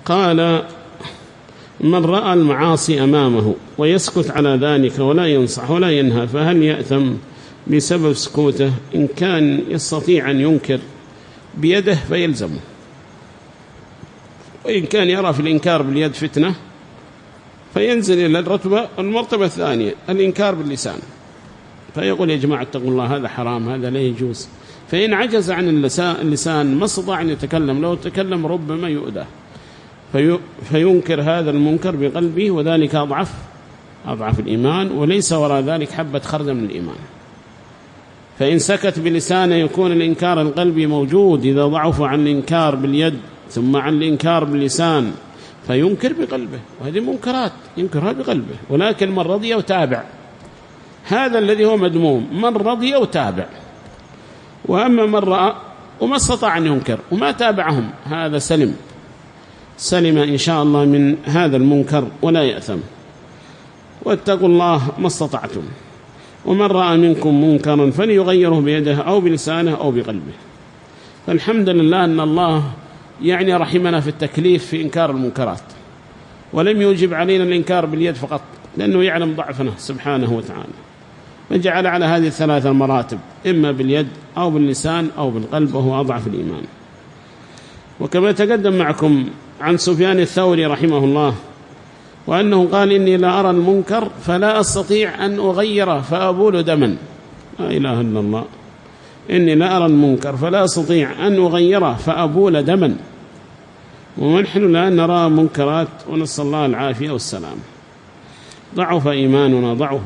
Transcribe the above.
قال: من رأى المعاصي أمامه ويسكت على ذلك ولا ينصح ولا ينهى فهل يأثم بسبب سكوته؟ إن كان يستطيع أن ينكر بيده فيلزمه، وإن كان يرى في الإنكار باليد فتنة فينزل إلى المرتبة الثانية، الإنكار باللسان، فيقول: يا جماعة اتقوا الله، هذا حرام، هذا لا يجوز. فإن عجز عن اللسان ما استطاع أن يتكلم، لو تكلم ربما يؤذى، فينكر هذا المنكر بقلبه، وذلك أضعف الإيمان، وليس وراء ذلك حبة خردل من الإيمان. فإن سكت بلسانه يكون الإنكار القلبي موجود، إذا ضعف عن الإنكار باليد ثم عن الإنكار باللسان فينكر بقلبه، وهذه منكرات ينكرها بقلبه. ولكن من رضي وتابع، هذا الذي هو مذموم، من رضي وتابع. وأما من رأى وما استطاع أن ينكر وما تابعهم، هذا سلم إن شاء الله من هذا المنكر ولا يأثم. واتقوا الله ما استطعتم. ومن رأى منكم منكرا فليغيره بيده أو بلسانه أو بقلبه. فالحمد لله أن الله يعني رحمنا في التكليف في إنكار المنكرات، ولم يوجب علينا الإنكار باليد فقط، لأنه يعلم ضعفنا سبحانه وتعالى، فجعل على هذه الثلاثة المراتب، إما باليد أو باللسان أو بالقلب، وهو أضعف الإيمان. وكما تقدم معكم عن سفيان الثوري رحمه الله، وأنه قال: إني لا أرى المنكر فلا أستطيع أن أغيره فأبول دما. لا إله إلا الله. إني لا أرى المنكر فلا أستطيع أن أغيره فأبول دما. ونحن لا نرى منكرات، ونسأل الله العافية والسلام. ضعف إيماننا ضعف.